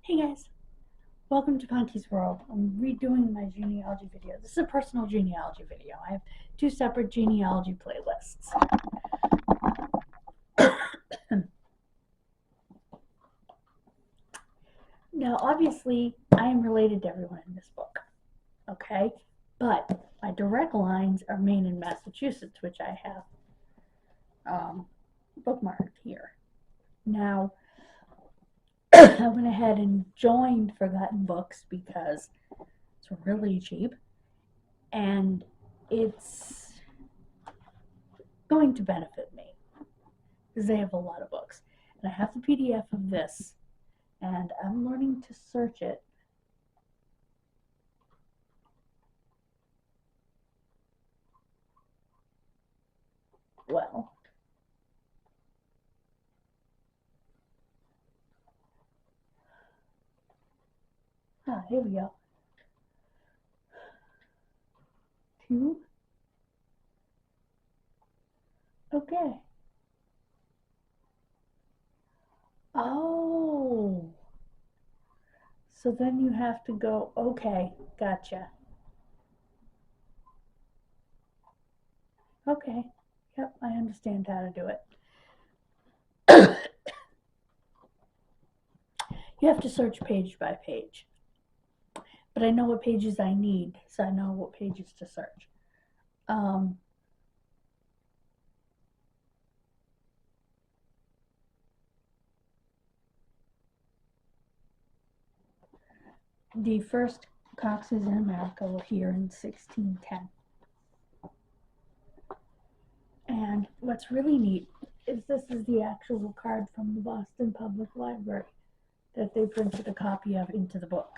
Hey guys, welcome to Conky's World. I'm redoing my genealogy video. This is a personal genealogy video. I have two separate genealogy playlists. Now, obviously, I am related to everyone in this book, okay? But my direct lines are Maine and Massachusetts, which I have bookmarked here. Now, I went ahead and joined Forgotten Books because it's really cheap and it's going to benefit me because they have a lot of books. And I have the PDF of this, and I'm learning to search it. Well, here we go. 2. Okay. Oh. So then you have to go, okay, gotcha. Okay. Yep, I understand how to do it. You have to search page by page. But I know what pages I need, so I know what pages to search. The first Coxes in America were here in 1610. And what's really neat is this is the actual card from the Boston Public Library that they printed a copy of into the book.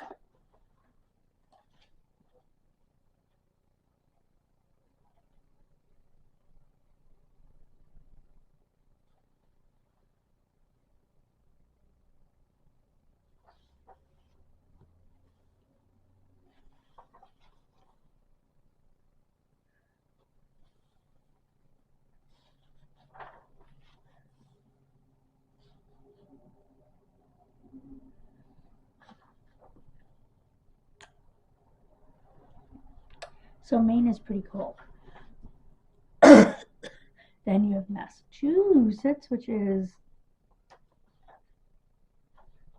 So Maine is pretty cool. Then you have Massachusetts, which is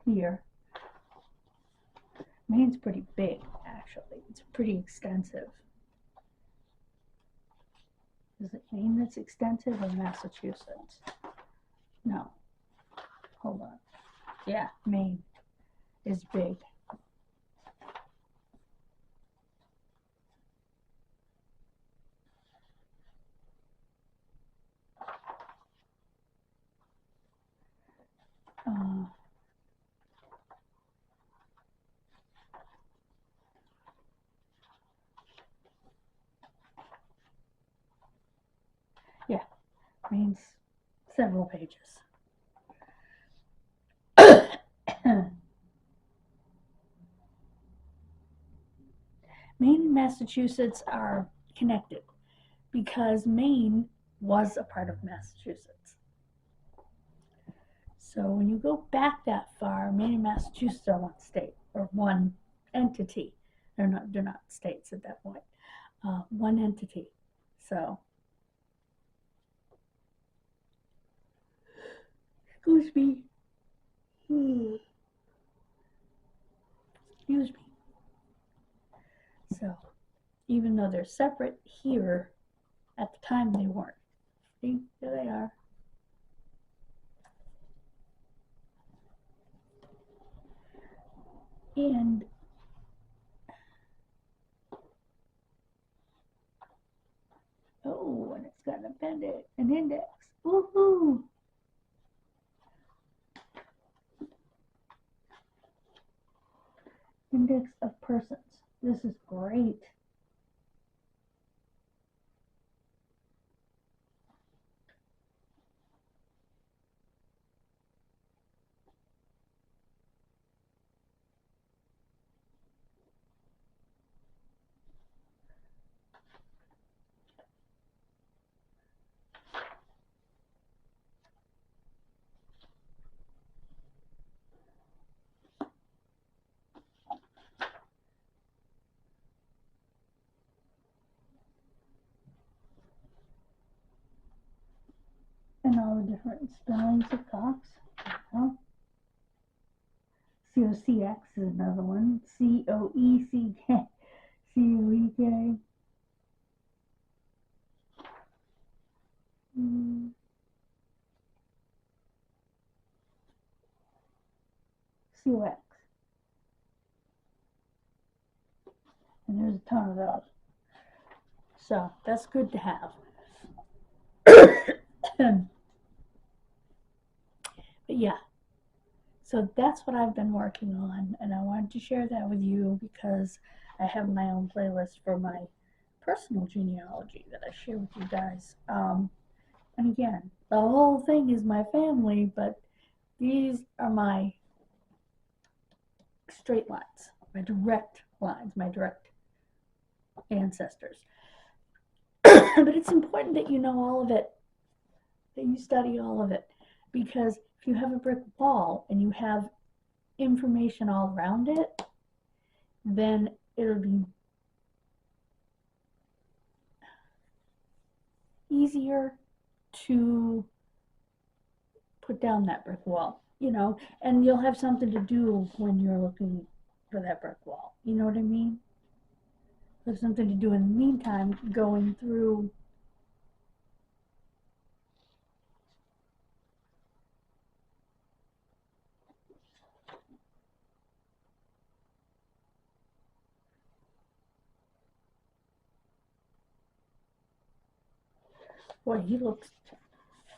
here. Maine's pretty big, actually. It's pretty extensive. Is it Maine that's extensive or Massachusetts? No. Hold on. Yeah, Maine is big. Yeah, Maine's several pages. Maine and Massachusetts are connected because Maine was a part of Massachusetts. So when you go back that far, Maine and Massachusetts are one state or one entity. They're not states at that point. One entity. So excuse me. Excuse me. So even though they're separate here, at the time they weren't. See, there they are. And oh, and it's got an appendix, an index. Woohoo! Index of persons. This is great. different spellings of Cox. Oh. COCX is another one. COECK. COEK. COX. And there's a ton of those. So that's good to have. But yeah, so that's what I've been working on, and I wanted to share that with you because I have my own playlist for my personal genealogy that I share with you guys. And again, the whole thing is my family, but these are my straight lines, my direct lines, my direct ancestors. But it's important that you know all of it, that you study all of it, because if you have a brick wall and you have information all around it, then it'll be easier to put down that brick wall, you know, and you'll have something to do when you're looking for that brick wall. You know what I mean? There's something to do in the meantime, going through Boy, he looks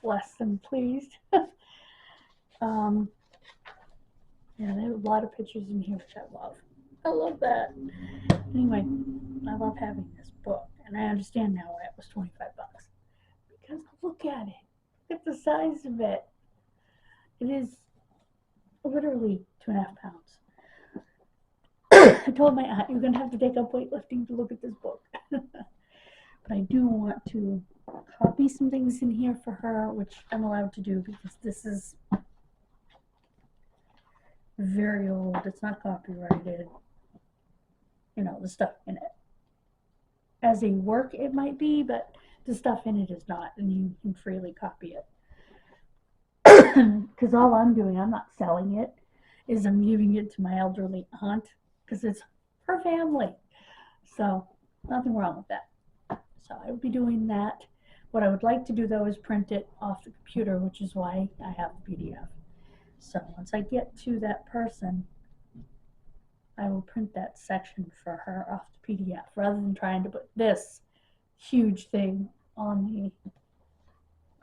less than pleased. Yeah, there are a lot of pictures in here, which I love. I love that. Anyway, I love having this book, and I understand now why it was 25 bucks. Because look at it. Look at the size of it. It is literally 2.5 pounds. I told my aunt, you're going to have to take up weightlifting to look at this book. But I do want to copy some things in here for her, which I'm allowed to do because this is very old. It's not copyrighted. You know, the stuff in it. As a work, it might be, but the stuff in it is not, and you can freely copy it. Because all I'm doing, I'm not selling it, is I'm giving it to my elderly aunt because it's her family. So, nothing wrong with that. So, I would be doing that. What I would like to do, though, is print it off the computer, which is why I have the PDF. So, once I get to that person, I will print that section for her off the PDF rather than trying to put this huge thing on the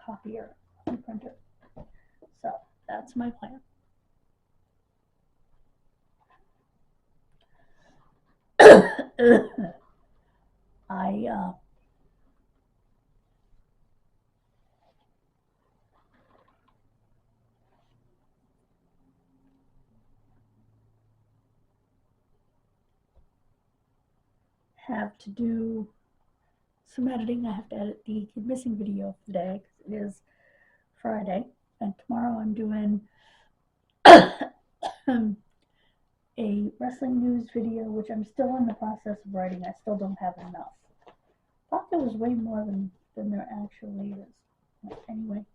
copier, on the printer. So that's my plan. I have to do some editing. I have to edit the Kid Missing video for the day because it is Friday, and tomorrow I'm doing a wrestling news video, which I'm still in the process of writing. I still don't have enough. I thought there was way more than there actually is. But anyway.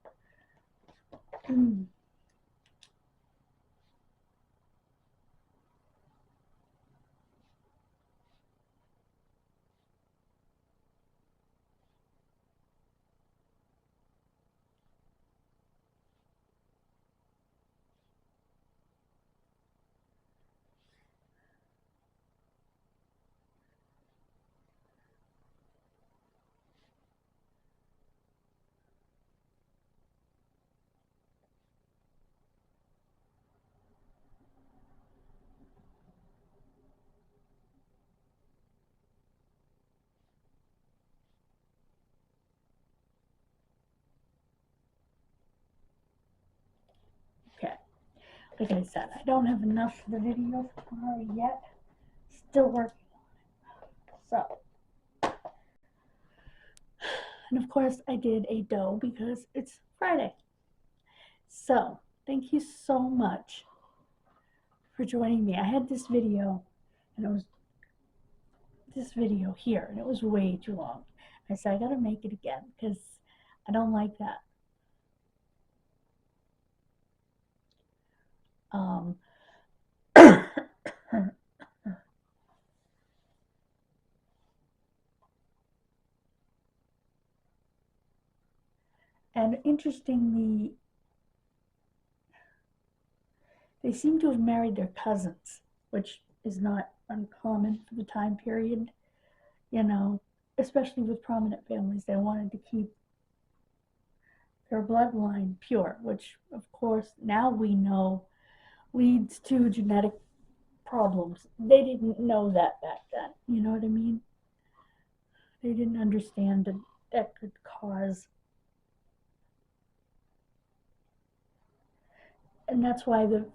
Okay. Like I said, I don't have enough for the video for tomorrow yet. Still working on it. So, and of course I did a dough because it's Friday. So, thank you so much for joining me. I had this video, and it was this video here, and it was way too long. I said, I gotta make it again because I don't like that. Um, and interestingly, they seem to have married their cousins, which is not uncommon for the time period, you know, especially with prominent families. They wanted to keep their bloodline pure, which, of course, now we know leads to genetic problems. They didn't know that back then. You know what I mean? They didn't understand that that could cause, and that's why the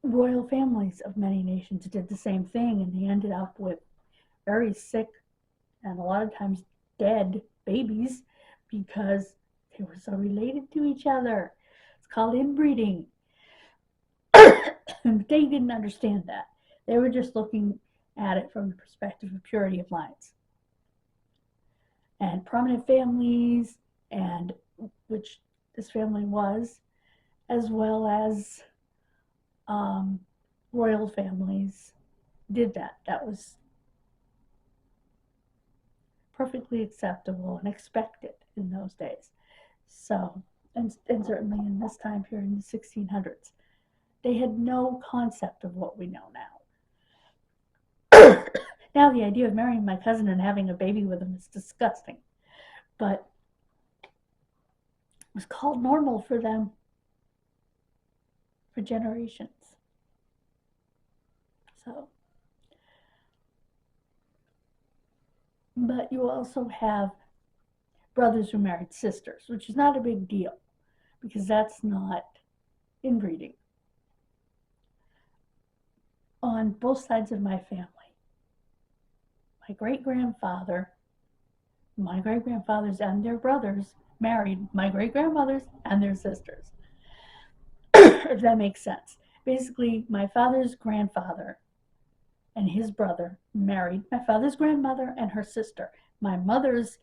royal families of many nations did the same thing, and they ended up with very sick and a lot of times dead babies because they were so related to each other. It's called inbreeding. And they didn't understand that. They were just looking at it from the perspective of purity of lines. And prominent families, and which this family was, as well as royal families, did that. That was perfectly acceptable and expected in those days. So, and certainly in this time period in the 1600s, they had no concept of what we know now. Now, the idea of marrying my cousin and having a baby with him is disgusting, but it was called normal for them for generations. So, but you also have brothers who married sisters, which is not a big deal because that's not inbreeding. On both sides of my family, my great-grandfather, my great-grandfathers and their brothers married my great-grandmothers and their sisters. If that makes sense. Basically, my father's grandfather and his brother married my father's grandmother and her sister. My mother's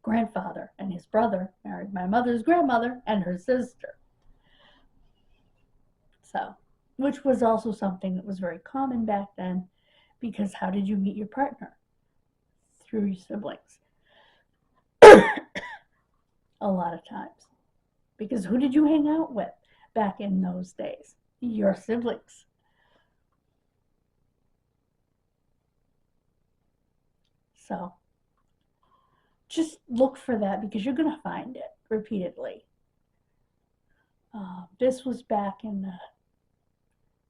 grandfather and his brother married my mother's grandmother and her sister. So, which was also something that was very common back then, because how did you meet your partner? Through your siblings. A lot of times. Because who did you hang out with back in those days? Your siblings. So just look for that because you're going to find it repeatedly. This was back in the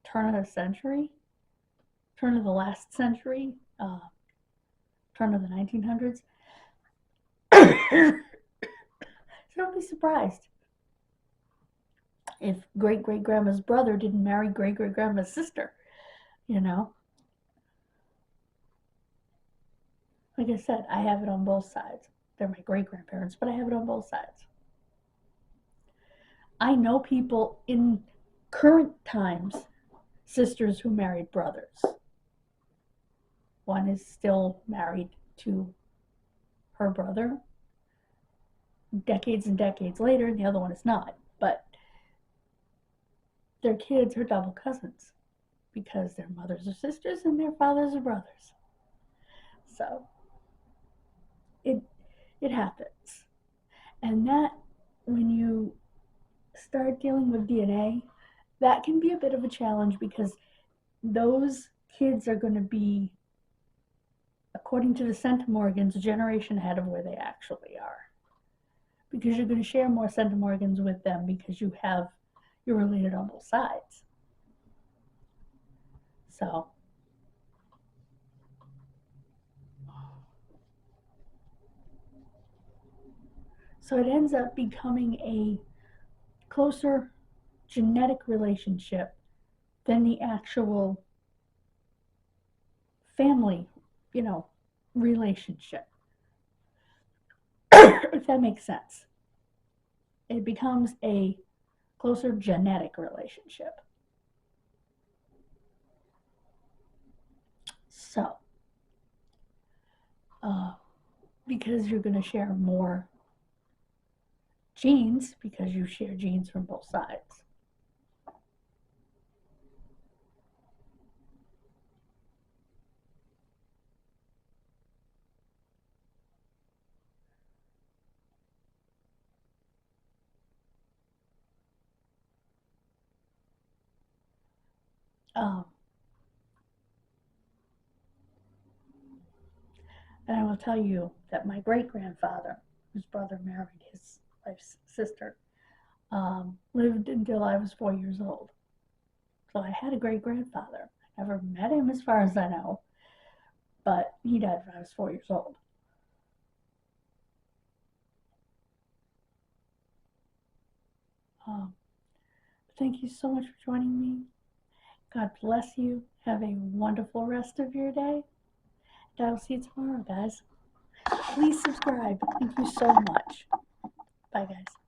turn of the century, turn of the last century, turn of the 1900s. So don't be surprised if great-great-grandma's brother didn't marry great-great-grandma's sister, you know. Like I said, I have it on both sides. They're my great-grandparents, but I have it on both sides. I know people in current times, sisters who married brothers. One is still married to her brother decades and decades later, and the other one is not. But their kids are double cousins because their mothers are sisters and their fathers are brothers. So it happens. And that, when you start dealing with DNA, that can be a bit of a challenge because those kids are going to be, according to the centimorgans, a generation ahead of where they actually are. Because you're going to share more centimorgans with them because you're related on both sides. So it ends up becoming a closer genetic relationship than the actual family, relationship. If that makes sense. It becomes a closer genetic relationship. So, because you're going to share more genes because you share genes from both sides. Um, and I will tell you that my great-grandfather, whose brother married his wife's sister, lived until I was 4 years old. So I had a great-grandfather. I never met him as far as I know, but he died when I was 4 years old. Um, thank you so much for joining me. God bless you. Have a wonderful rest of your day. And I'll see you tomorrow, guys. Please subscribe. Thank you so much. Bye, guys.